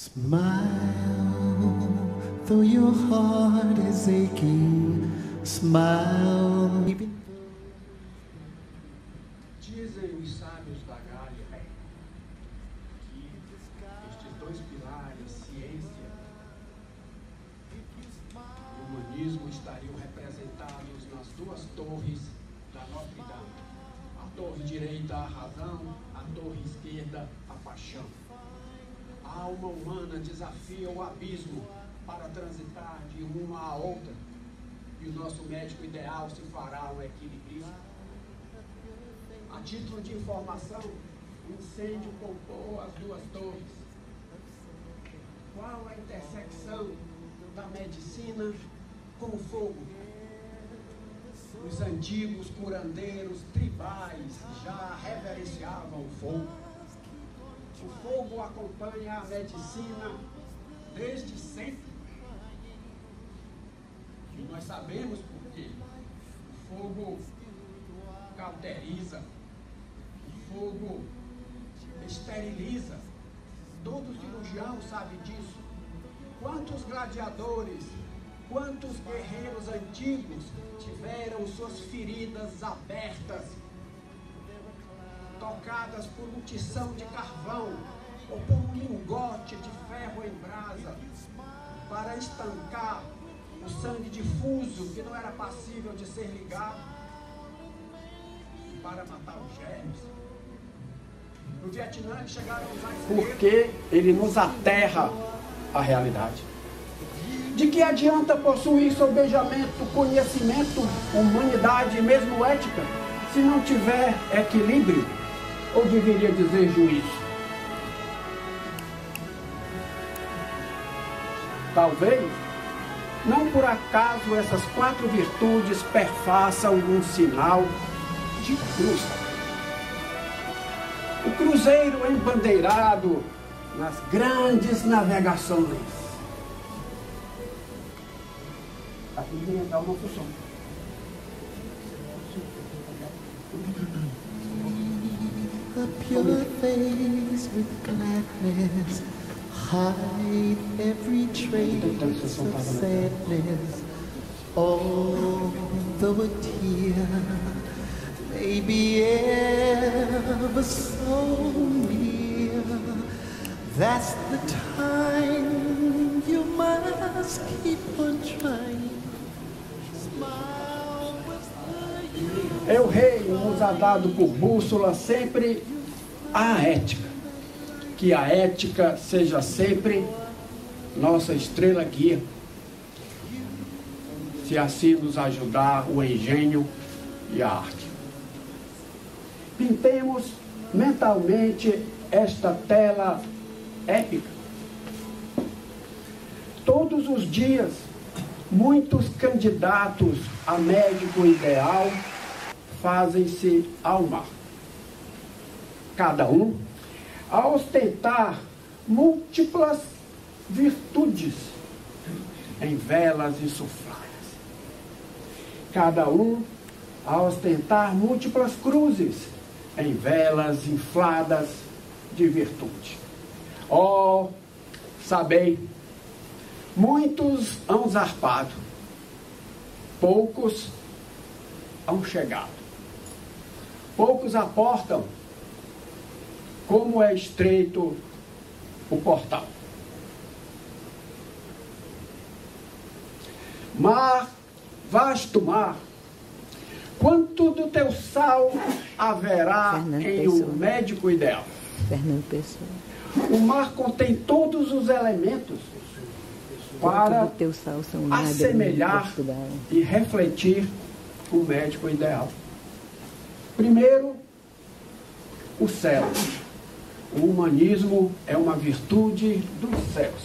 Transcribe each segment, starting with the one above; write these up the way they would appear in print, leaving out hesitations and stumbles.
Smile, though your heart is aching. Smile. Dizem os sábios da Gália que estes dois pilares, ciência e humanismo, estariam representados nas duas torres da Notre Dame. A torre direita, a razão; a torre esquerda, a paixão. A alma humana desafia o abismo para transitar de uma a outra, e o nosso médico ideal se fará um equilibrista. A título de informação, o incêndio poupou as duas torres. Qual a intersecção da medicina com o fogo? Os antigos curandeiros tribais já reverenciavam o fogo. O fogo acompanha a medicina desde sempre. E nós sabemos por quê. O fogo cauteriza, o fogo esteriliza. Todo cirurgião sabe disso. Quantos gladiadores, quantos guerreiros antigos tiveram suas feridas abertas, tocadas por um tição de carvão ou por um lingote de ferro em brasa, para estancar o sangue difuso que não era passível de ser ligado, para matar os germes. No Vietnã chegaram os mais... Porque ele nos aterra a realidade. De que adianta possuir sobejamento, conhecimento, humanidade e mesmo ética, se não tiver equilíbrio, ou deveria dizer juízo? Talvez, não por acaso essas quatro virtudes perfaçam um sinal de cruz. O cruzeiro embandeirado nas grandes navegações. Aqui vem entrar o nosso som. Up your face with gladness, hide every trace of sadness. Although a tear may be ever so near, that's the time you must keep on trying. Smile with the... É o rei nos ha dado por bússola sempre a ética. Que a ética seja sempre nossa estrela guia. Se assim nos ajudar o engenho e a arte. Pintemos mentalmente esta tela épica. Todos os dias, muitos candidatos a médico ideal fazem-se ao mar. Cada um a ostentar múltiplas virtudes em velas insufladas. Cada um a ostentar múltiplas cruzes em velas infladas de virtude. Oh, sabei, muitos hão zarpado, poucos hão chegado. Poucos aportam como é estreito o portal. Mar, vasto mar, quanto do teu sal haverá em um médico ideal? Fernando Pessoa. O mar contém todos os elementos para assemelhar e refletir o médico ideal. Primeiro, o céu. O humanismo é uma virtude dos céus.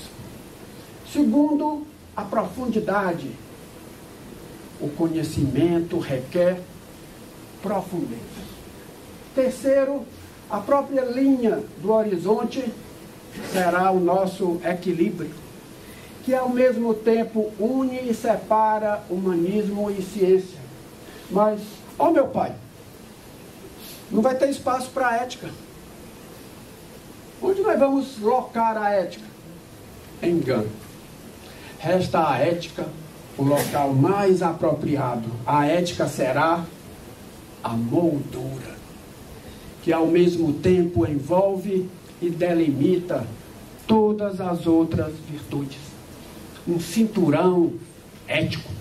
Segundo, a profundidade. O conhecimento requer profundeza. Terceiro, a própria linha do horizonte será o nosso equilíbrio, que ao mesmo tempo une e separa humanismo e ciência. Mas, ó meu pai, não vai ter espaço para a ética. Onde nós vamos locar a ética? engano. Resta a ética, o local mais apropriado. A ética será a moldura, que ao mesmo tempo envolve e delimita todas as outras virtudes. Um cinturão ético.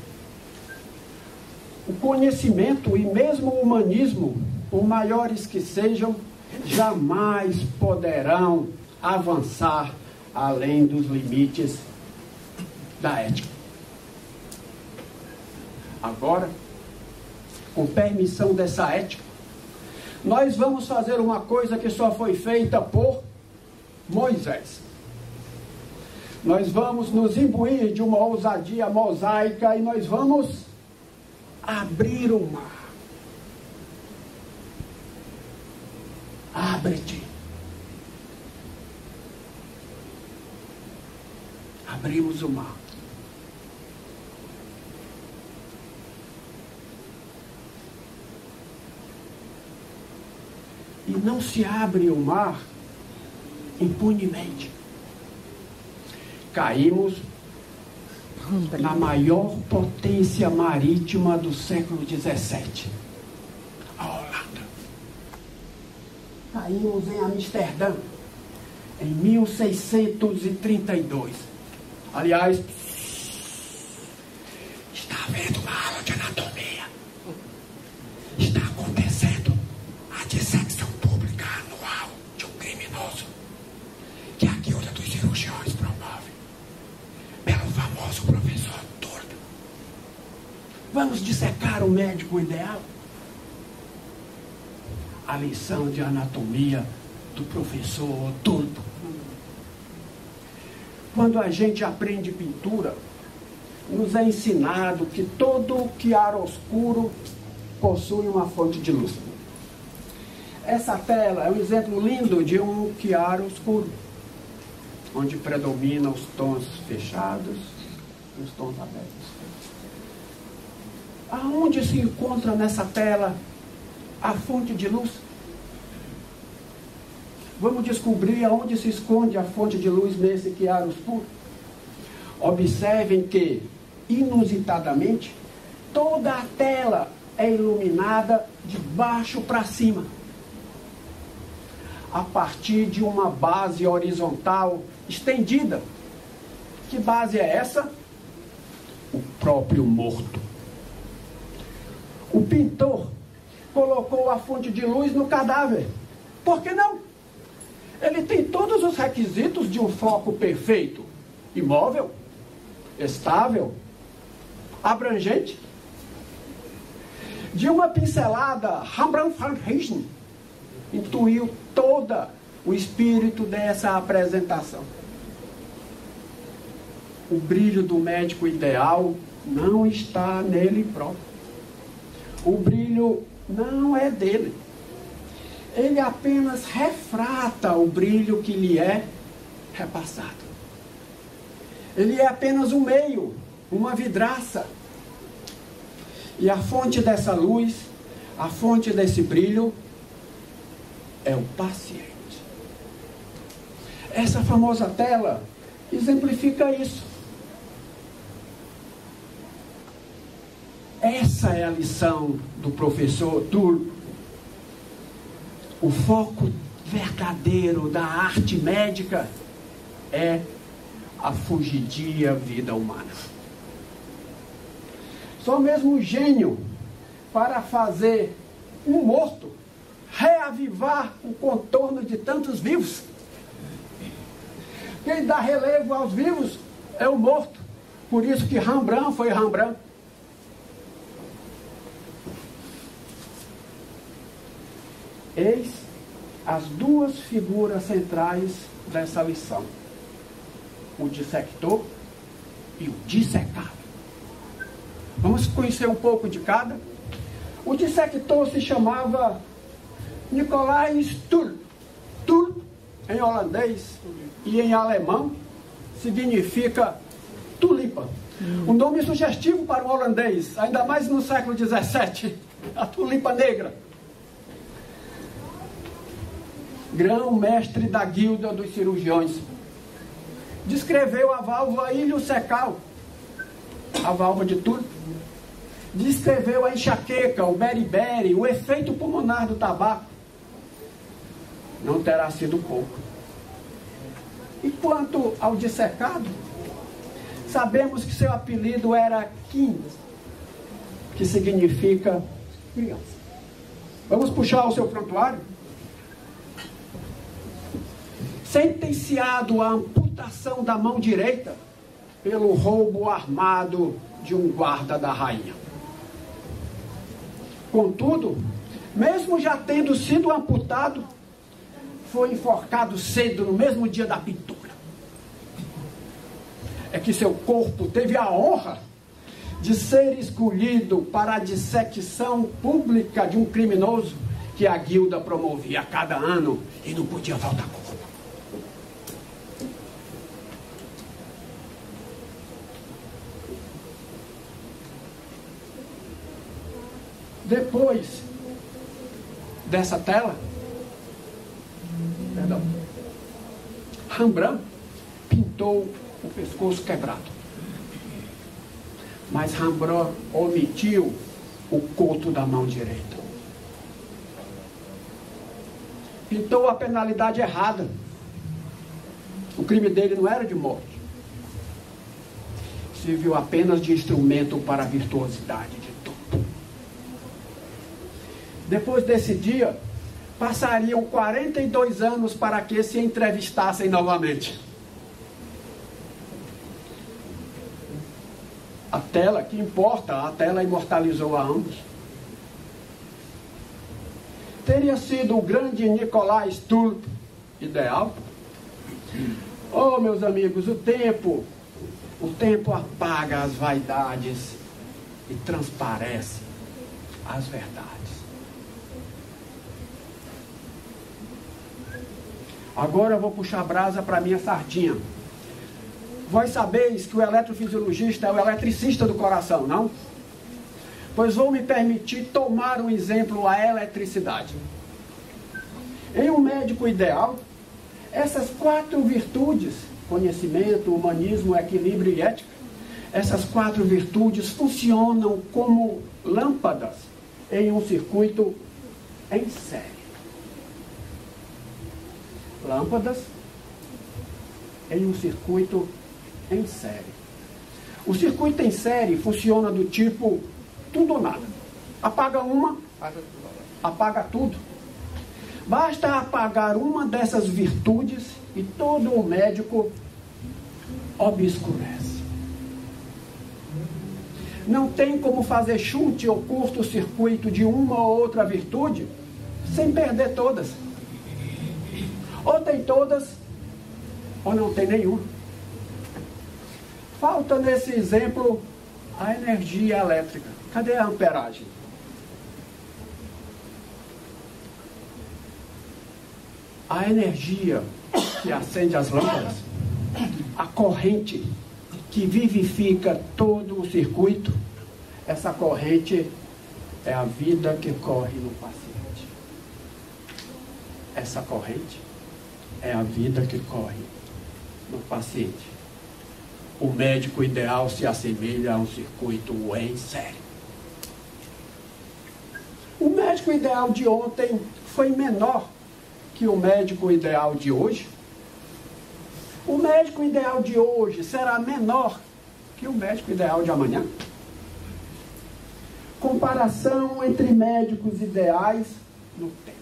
O conhecimento e mesmo o humanismo, por maiores que sejam, jamais poderão avançar além dos limites da ética. Agora, com permissão dessa ética, nós vamos fazer uma coisa que só foi feita por Moisés. Nós vamos nos imbuir de uma ousadia mosaica e nós vamos abrir o mar. Abre-te. Abrimos o mar. E não se abre o mar impunemente. Caímos na maior potência marítima do século XVII, a Holanda. Caímos em Amsterdã, em 1632. Aliás, está havendo uma aula de anatomia. Está acontecendo a dissecção pública anual de um criminoso que a Guilda dos Cirurgiões promove, pelo famoso professor Turbo. Vamos dissecar o médico ideal? A lição de anatomia do professor Turbo. Quando a gente aprende pintura, nos é ensinado que todo chiaroscuro possui uma fonte de luz. Essa tela é um exemplo lindo de um chiaroscuro, onde predominam os tons fechados e os tons abertos. Aonde se encontra nessa tela a fonte de luz? Vamos descobrir aonde se esconde a fonte de luz nesse chiaroscuro. Observem que, inusitadamente, toda a tela é iluminada de baixo para cima, a partir de uma base horizontal estendida. Que base é essa? O próprio morto. O pintor colocou a fonte de luz no cadáver. Por que não? Ele tem todos os requisitos de um foco perfeito: imóvel, estável, abrangente. De uma pincelada, Rembrandt van Rijn intuiu todo o espírito dessa apresentação. O brilho do médico ideal não está nele próprio. O brilho não é dele. Ele apenas refrata o brilho que lhe é repassado. Ele é apenas um meio, uma vidraça. E a fonte dessa luz, a fonte desse brilho, é o paciente. Essa famosa tela exemplifica isso. Essa é a lição do professor Turbo. O foco verdadeiro da arte médica é a fugidia vida humana. Só mesmo o gênio para fazer um morto reavivar o contorno de tantos vivos. Quem dá relevo aos vivos é o morto. Por isso que Rembrandt foi Rembrandt. Eis as duas figuras centrais dessa lição: o dissector e o dissecado. Vamos conhecer um pouco de cada. O dissector se chamava Nicolaas Tulp. Tulp, em holandês e em alemão, significa tulipa. Um nome sugestivo para o holandês, ainda mais no século XVII, a tulipa negra. Grão-mestre da Guilda dos Cirurgiões. descreveu a válvula iliocecal, a válvula de Tulip. Descreveu a enxaqueca, o beriberi, o efeito pulmonar do tabaco. Não terá sido pouco. E quanto ao dissecado, sabemos que seu apelido era Kim, que significa criança. Vamos puxar o seu prontuário? Sentenciado à amputação da mão direita pelo roubo armado de um guarda da rainha. Contudo, mesmo já tendo sido amputado, foi enforcado cedo no mesmo dia da pintura. É que seu corpo teve a honra de ser escolhido para a dissecção pública de um criminoso que a guilda promovia a cada ano e não podia faltar corpo. Depois dessa tela, Rembrandt pintou o pescoço quebrado. Mas Rembrandt omitiu o coto da mão direita. Pintou a penalidade errada. O crime dele não era de morte. Serviu apenas de instrumento para a virtuosidade de tudo. Depois desse dia, passariam 42 anos para que se entrevistassem novamente. A tela, que importa, a tela imortalizou a ambos. Teria sido o grande Nicolas Tulip ideal? Oh, meus amigos, o tempo apaga as vaidades e transparece as verdades. Agora eu vou puxar a brasa para a minha sardinha. Vós sabeis que o eletrofisiologista é o eletricista do coração, não? Pois vou me permitir tomar um exemplo, a eletricidade. Em um médico ideal, essas 4 virtudes, conhecimento, humanismo, equilíbrio e ética, essas 4 virtudes funcionam como lâmpadas em um circuito em série. Lâmpadas em um circuito em série. O circuito em série funciona do tipo tudo ou nada. Apaga uma, apaga tudo. Basta apagar uma dessas virtudes e todo o médico obscurece. Não tem como fazer chute ou curto-circuito de uma ou outra virtude sem perder todas. Ou tem todas, ou não tem nenhuma. Falta nesse exemplo a energia elétrica. Cadê a amperagem? A energia que acende as lâmpadas, a corrente que vivifica todo o circuito, essa corrente é a vida que corre no paciente. Essa corrente é a vida que corre no paciente. O médico ideal se assemelha a um circuito em série. O médico ideal de ontem foi menor que o médico ideal de hoje. O médico ideal de hoje será menor que o médico ideal de amanhã. Comparação entre médicos ideais no tempo.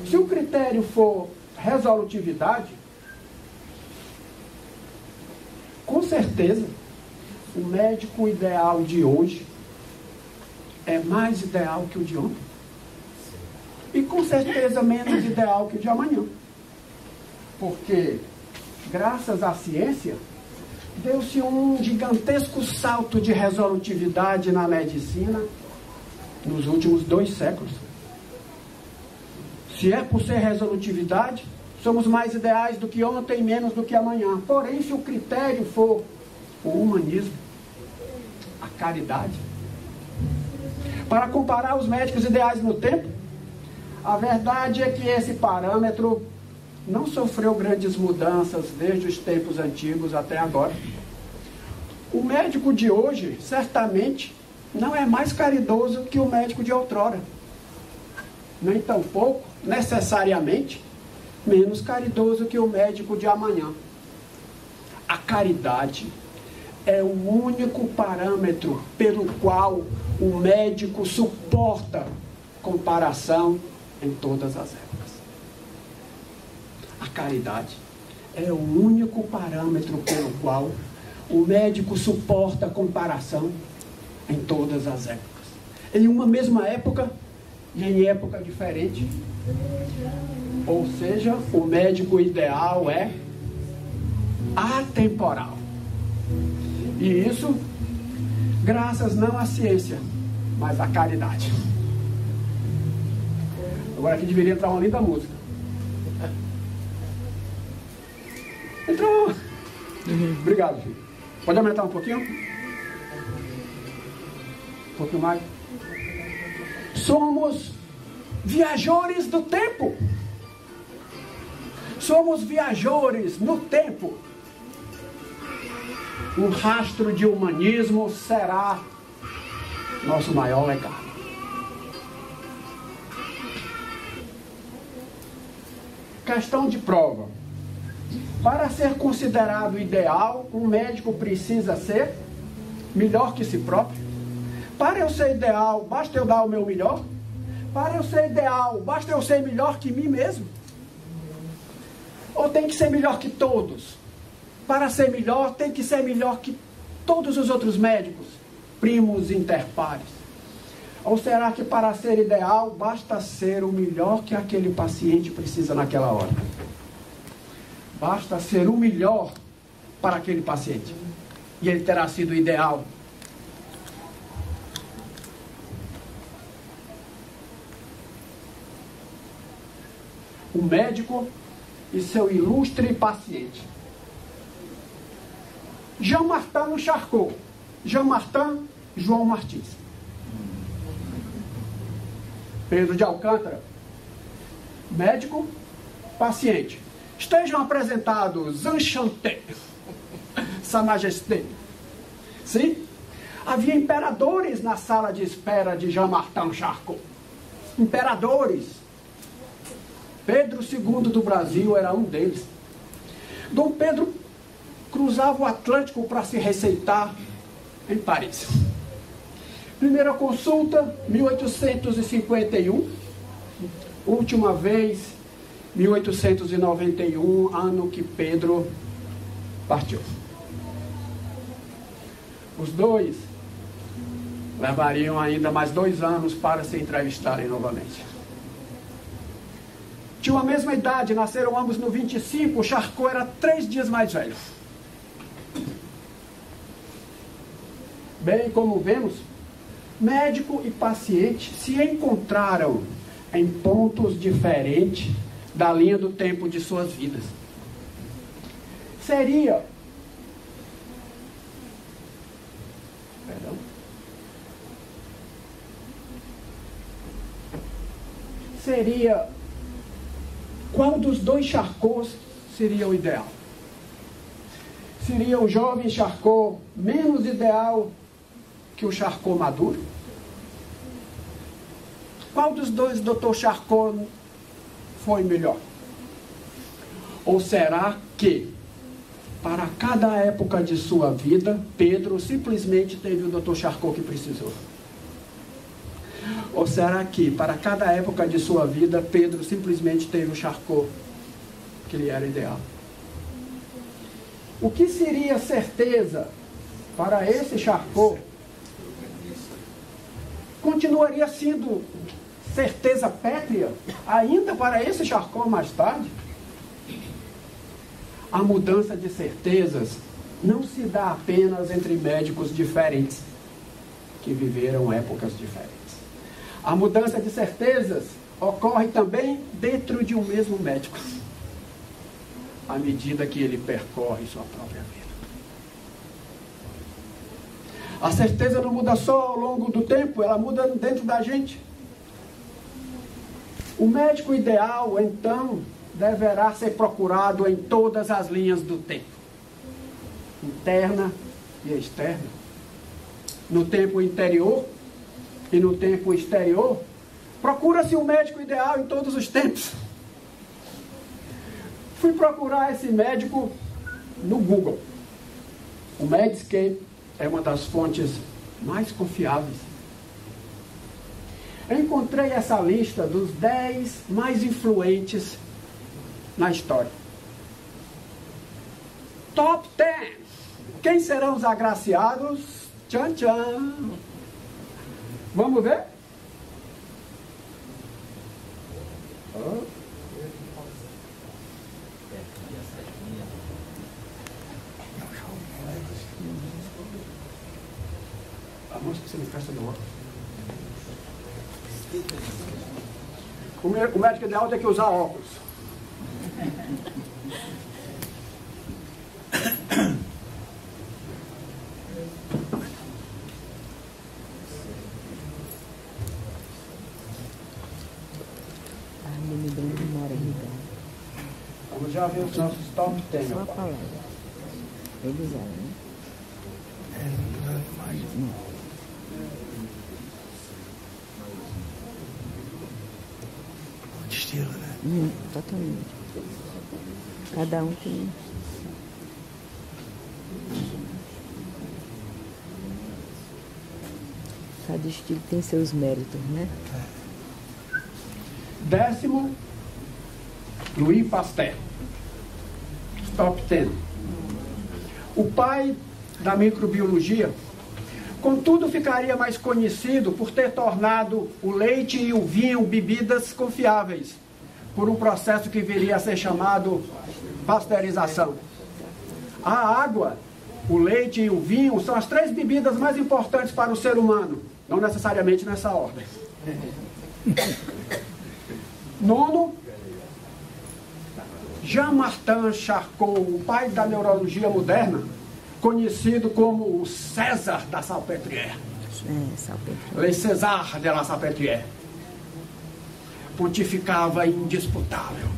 Se o critério for resolutividade, com certeza o médico ideal de hoje é mais ideal que o de ontem. E com certeza menos ideal que o de amanhã. Porque, graças à ciência, deu-se um gigantesco salto de resolutividade na medicina nos últimos 2 séculos. Se é por ser resolutividade, somos mais ideais do que ontem, menos do que amanhã. Porém, se o critério for o humanismo, a caridade, para comparar os médicos ideais no tempo, a verdade é que esse parâmetro não sofreu grandes mudanças desde os tempos antigos até agora. O médico de hoje, certamente, não é mais caridoso que o médico de outrora. Nem tampouco, necessariamente, menos caridoso que o médico de amanhã. A caridade é o único parâmetro pelo qual o médico suporta comparação em todas as épocas. A caridade é o único parâmetro pelo qual o médico suporta comparação em todas as épocas. Em uma mesma época e em época diferente. Ou seja, o médico ideal é atemporal. E isso, graças não à ciência, mas à caridade. Agora aqui deveria entrar uma linda música. Entrou! Obrigado, filho. Pode aumentar um pouquinho? Um pouquinho mais. Somos viajores do tempo. Somos viajores no tempo. Um rastro de humanismo será nosso maior legado. Questão de prova. Para ser considerado ideal, um médico precisa ser melhor que si próprio. Para eu ser ideal, basta eu dar o meu melhor? Para eu ser ideal, basta eu ser melhor que mim mesmo? Ou tem que ser melhor que todos? Para ser melhor, tem que ser melhor que todos os outros médicos, primos interpares. Ou será que para ser ideal, basta ser o melhor que aquele paciente precisa naquela hora? Basta ser o melhor para aquele paciente. E ele terá sido ideal. O médico e seu ilustre paciente. Jean-Martin Charcot. Jean-Martin, João Martins. Pedro de Alcântara. Médico, paciente. Estejam apresentados, enchanté, Sa Majesté. Sim? Havia imperadores na sala de espera de Jean-Martin Charcot. Imperadores. Pedro II do Brasil era um deles. Dom Pedro cruzava o Atlântico para se receitar em Paris. Primeira consulta, 1851. Última vez, 1891, ano que Pedro partiu. Os dois levariam ainda mais 2 anos para se entrevistarem novamente. Tinham a mesma idade, nasceram ambos no 25, o Charcot era 3 dias mais velho. Bem, como vemos, médico e paciente se encontraram em pontos diferentes da linha do tempo de suas vidas. Seria qual dos dois Charcots seria o ideal? Seria o jovem Charcot menos ideal que o Charcot maduro? Qual dos dois Dr. Charcot foi melhor? Ou será que, para cada época de sua vida, Pedro simplesmente teve o Dr. Charcot que precisou? Ou será que, para cada época de sua vida, Pedro simplesmente teve o Charcot que lhe era ideal? O que seria certeza para esse Charcot continuaria sendo certeza pétrea ainda para esse Charcot mais tarde? A mudança de certezas não se dá apenas entre médicos diferentes que viveram épocas diferentes. A mudança de certezas ocorre também dentro de um mesmo médico, à medida que ele percorre sua própria vida. A certeza não muda só ao longo do tempo, ela muda dentro da gente. O médico ideal, então, deverá ser procurado em todas as linhas do tempo, interna e externa, no tempo interior e no tempo exterior. Procura-se um médico ideal em todos os tempos. Fui procurar esse médico no Google. O Medscape é uma das fontes mais confiáveis. Eu encontrei essa lista dos 10 mais influentes na história. Top 10. Quem serão os agraciados? Tchan, tchan. Vamos ver? A moça que você me presta do óculos. O médico ideal tem que usar óculos. Me deu memória ligada. Vamos já ver os nossos top 10. Só a palavra. Eles eram, né? De estilo, né? Totalmente. Cada um tem. Cada estilo tem seus méritos, né? Décimo, Louis Pasteur. Top 10. O pai da microbiologia, contudo, ficaria mais conhecido por ter tornado o leite e o vinho bebidas confiáveis, por um processo que viria a ser chamado pasteurização. A água, o leite e o vinho são as 3 bebidas mais importantes para o ser humano, não necessariamente nessa ordem. Nono, Jean-Martin Charcot, o pai da neurologia moderna, conhecido como o César da Salpêtrière. Le César de la Salpêtrière. Pontificava indisputável.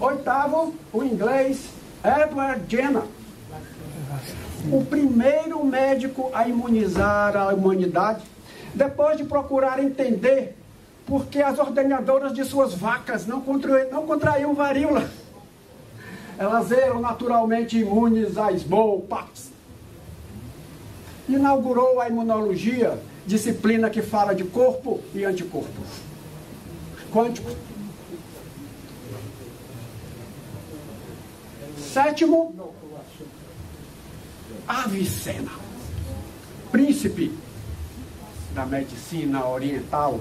Oitavo, o inglês Edward Jenner, o primeiro médico a imunizar a humanidade, depois de procurar entender por que as ordenhadoras de suas vacas não contraíam varíola. Elas eram naturalmente imunes a smallpox. Inaugurou a imunologia, disciplina que fala de corpo e anticorpo. Quântico. Sétimo, Avicena, príncipe da medicina oriental,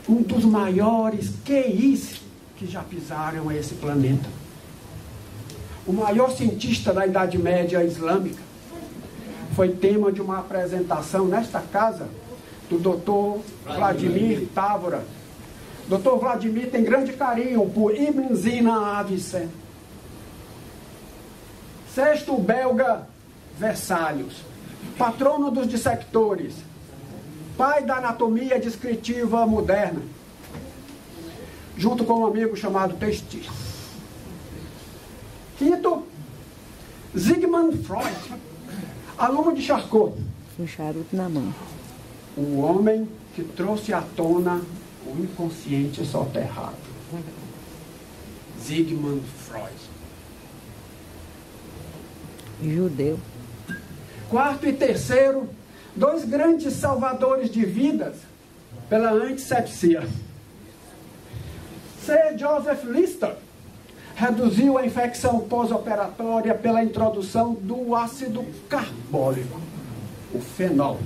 um dos maiores QIs que já pisaram esse planeta. O maior cientista da Idade Média Islâmica. Foi tema de uma apresentação nesta casa do Dr. Vladimir Távora. Dr. Vladimir tem grande carinho por Ibn Sina Avicena. Sexto, o belga Vesalius, patrono dos dissectores, pai da anatomia descritiva moderna, junto com um amigo chamado Testi. Quinto, Sigmund Freud, aluno de Charcot. Um charuto na mão. O homem que trouxe à tona o inconsciente soterrado. Sigmund Freud. Judeu. Quarto e terceiro, 2 grandes salvadores de vidas pela antisepsia. Sir Joseph Lister reduziu a infecção pós-operatória pela introdução do ácido carbólico, o fenol.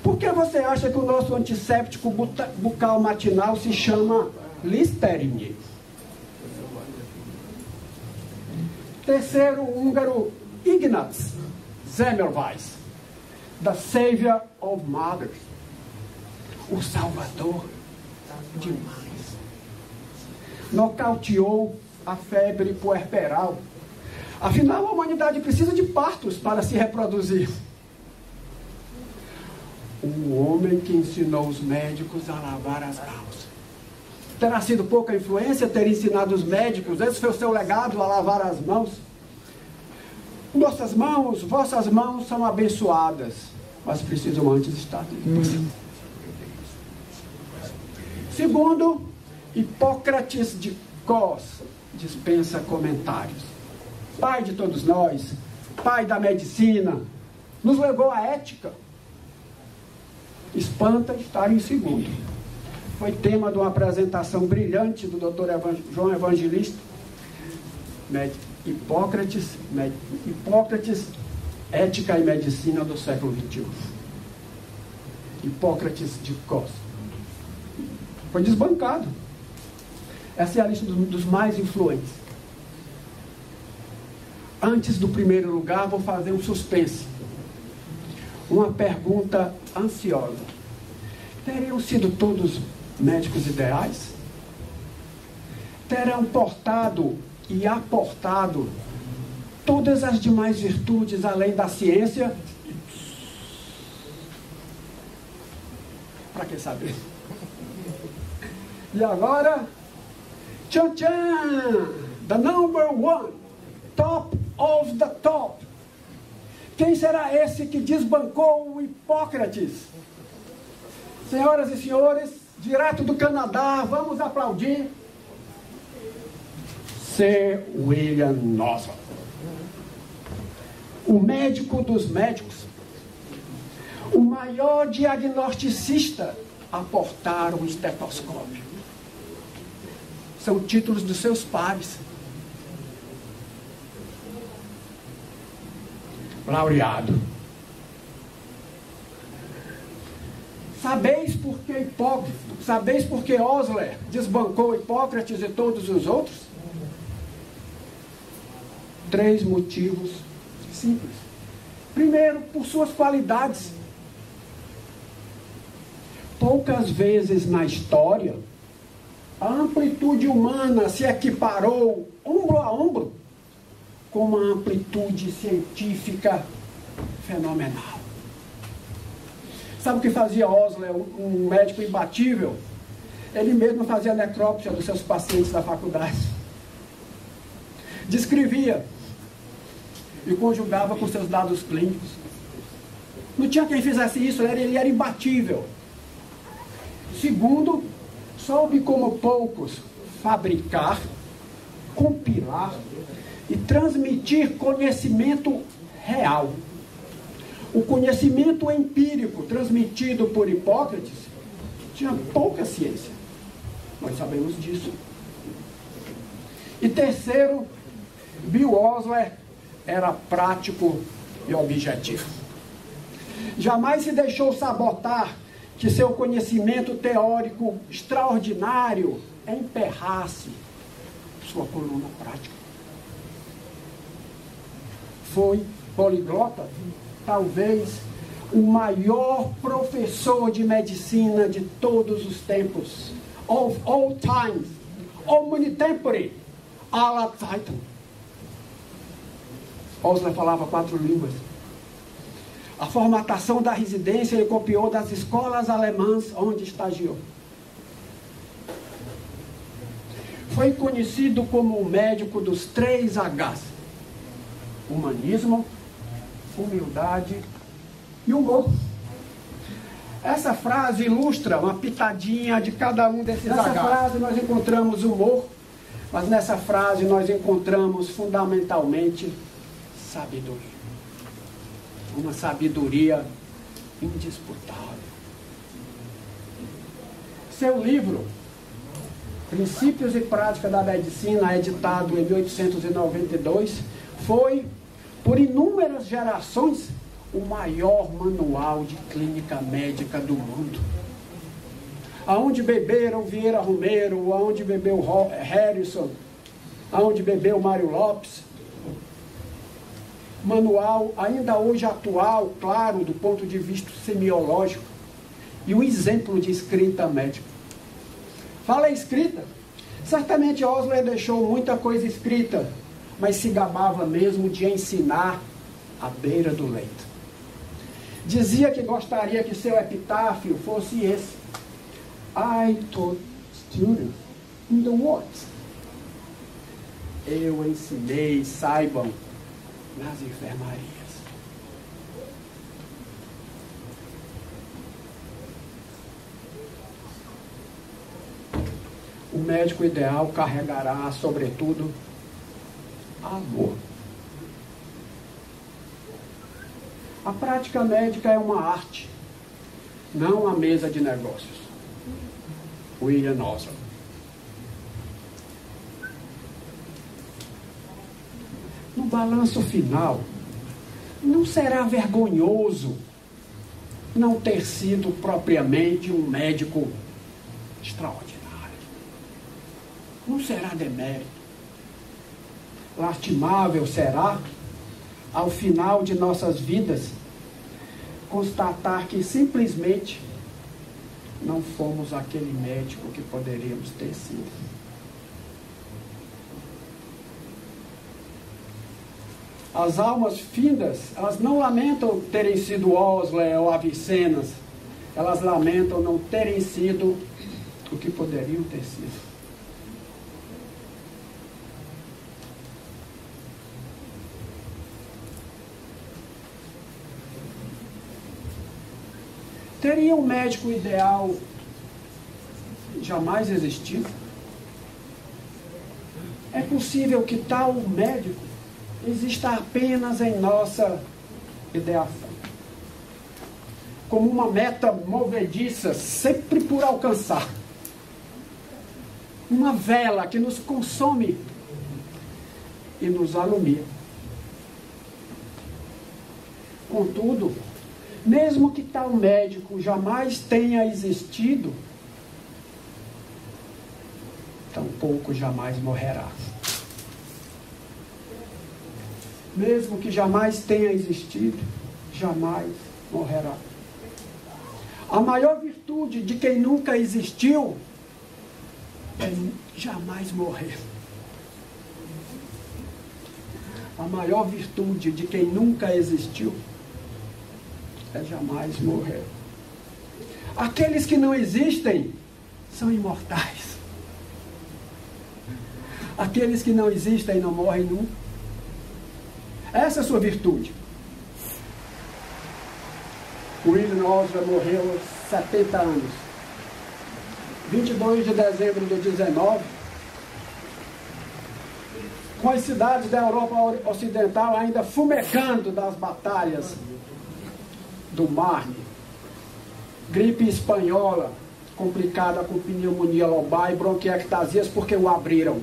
Por que você acha que o nosso antisséptico bucal matinal se chama Listerine? Terceiro, o húngaro Ignaz Semmelweis, the Savior of Mothers, o Salvador de mães. Nocauteou a febre puerperal. Afinal, a humanidade precisa de partos para se reproduzir. O homem que ensinou os médicos a lavar as mãos. Terá sido pouca influência ter ensinado os médicos, esse foi o seu legado, a lavar as mãos. Nossas mãos, vossas mãos são abençoadas, mas precisam antes estar limpas. Segundo, Hipócrates de Cos dispensa comentários. Pai de todos nós, pai da medicina, nos levou à ética. Espanta estar em segundo. Foi tema de uma apresentação brilhante do Dr. João Evangelista. Hipócrates, Ética e Medicina do século XXI. Hipócrates de Cos. Foi desbancado. Essa é a lista dos mais influentes. Antes do primeiro lugar, vou fazer um suspense. Uma pergunta ansiosa. Teriam sido todos médicos ideais? Terão portado e aportado todas as demais virtudes além da ciência? Para que saber? E agora, tchan tchan, the number one, top of the top. Quem será esse que desbancou o Hipócrates? Senhoras e senhores, direto do Canadá, vamos aplaudir Sir William Nosler, o médico dos médicos, o maior diagnosticista a portar o estetoscópio. São títulos dos seus pares. Laureado. Sabeis por que Osler desbancou Hipócrates e todos os outros? 3 motivos simples. Primeiro, por suas qualidades. Poucas vezes na história, a amplitude humana se equiparou ombro a ombro com uma amplitude científica fenomenal. Sabe o que fazia Osler, um médico imbatível? Ele mesmo fazia a necrópsia dos seus pacientes da faculdade. Descrevia e conjugava com seus dados clínicos. Não tinha quem fizesse isso, ele era imbatível. Segundo, soube como poucos fabricar, compilar e transmitir conhecimento real. O conhecimento empírico transmitido por Hipócrates tinha pouca ciência. Nós sabemos disso. E terceiro, Bill Osler era prático e objetivo. Jamais se deixou sabotar que seu conhecimento teórico extraordinário emperrasse sua coluna prática. Foi poliglota, talvez o maior professor de medicina de todos os tempos, of all times, omnitempore, alla Zeiten. Osler falava 4 línguas. A formatação da residência ele copiou das escolas alemãs onde estagiou. Foi conhecido como o médico dos 3 H's: humanismo, humildade e humor. Essa frase ilustra uma pitadinha de cada um desses H's. Nessa frase nós encontramos humor, mas nessa frase nós encontramos fundamentalmente sabedoria. Uma sabedoria indisputável. Seu livro, Princípios e Prática da Medicina, editado em 1892, foi, por inúmeras gerações, o maior manual de clínica médica do mundo. Aonde beberam Vieira Romero, aonde bebeu Harrison, aonde bebeu Mário Lopes. Manual ainda hoje atual, claro, do ponto de vista semiológico, e um exemplo de escrita médica. Fala em escrita. Certamente Osler deixou muita coisa escrita, mas se gabava mesmo de ensinar à beira do leito. Dizia que gostaria que seu epitáfio fosse esse: I taught students in the words. Eu ensinei, saibam, nas enfermarias. O médico ideal carregará, sobretudo, amor. A prática médica é uma arte, não a mesa de negócios. William Osler. No balanço final, não será vergonhoso não ter sido propriamente um médico extraordinário. Não será demérito. Lastimável será, ao final de nossas vidas, constatar que simplesmente não fomos aquele médico que poderíamos ter sido. As almas findas, elas não lamentam terem sido Osler ou Avicennas, elas lamentam não terem sido o que poderiam ter sido. Teria um médico ideal jamais existido? É possível que tal médico exista apenas em nossa ideação, como uma meta movediça, sempre por alcançar. Uma vela que nos consome e nos alumia. Contudo, mesmo que tal médico jamais tenha existido, tampouco jamais morrerá. Mesmo que jamais tenha existido, jamais morrerá. A maior virtude de quem nunca existiu é jamais morrer. A maior virtude de quem nunca existiu é jamais morrer. Aqueles que não existem são imortais. Aqueles que não existem não morrem nunca. Essa é a sua virtude. William Osler morreu aos 70 anos. 22 de dezembro de 19, com as cidades da Europa Ocidental ainda fumegando das batalhas do Marne, gripe espanhola, complicada com pneumonia lobar e bronquiectasias porque o abriram.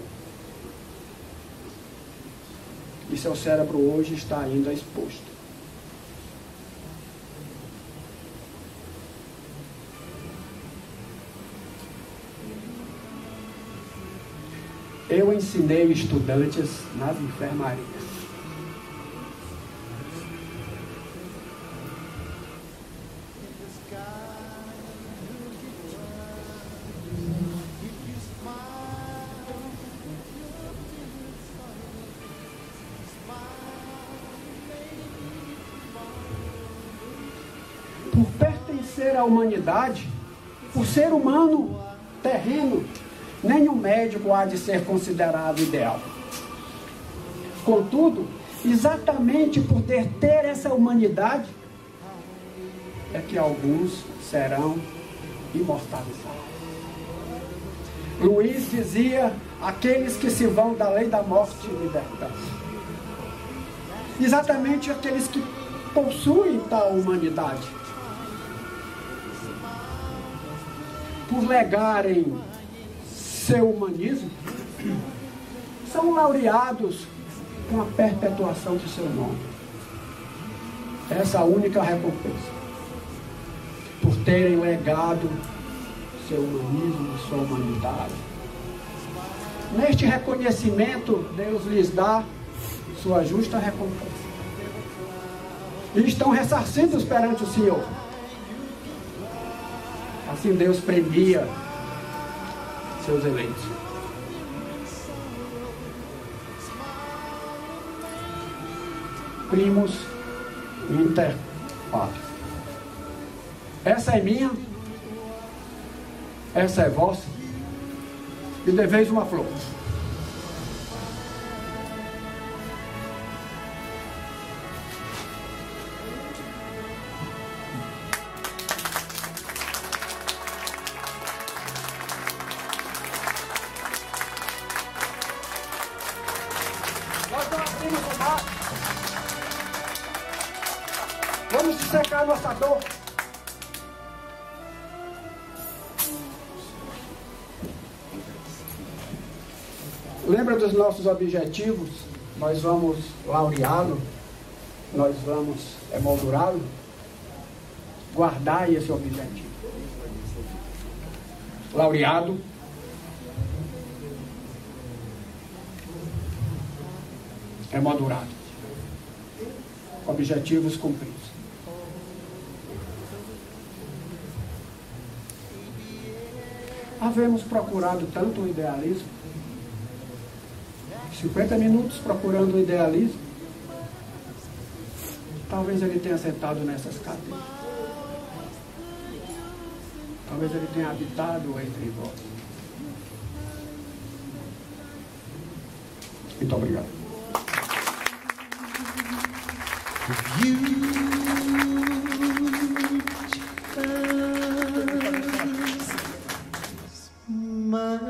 E seu cérebro hoje está ainda exposto. Eu ensinei estudantes nas enfermarias. Por pertencer à humanidade, por ser humano terreno, nenhum médico há de ser considerado ideal. Contudo, exatamente por ter essa humanidade, é que alguns serão imortalizados. Luiz dizia: aqueles que se vão da lei da morte libertados. Exatamente aqueles que possuem tal humanidade, por legarem seu humanismo, são laureados com a perpetuação de seu nome. Essa é a única recompensa. Por terem legado seu humanismo, sua humanidade. Neste reconhecimento, Deus lhes dá sua justa recompensa. E estão ressarcidos perante o Senhor. Assim Deus premia seus eleitos. Primus inter pares. Essa é minha, essa é vossa, Me deveis uma flor. Nós não abrimos o mar. Vamos dissecar nossa dor. Lembra dos nossos objetivos? Nós vamos laureá-lo, nós vamos emoldurá-lo. Guardai esse objetivo. Laureado, emoldurado. Objetivos cumpridos. Havemos procurado tanto o idealismo, 50 minutos procurando o idealismo. Talvez ele tenha sentado nessas cadeiras. Talvez ele tenha habitado entre vós. Muito obrigado. My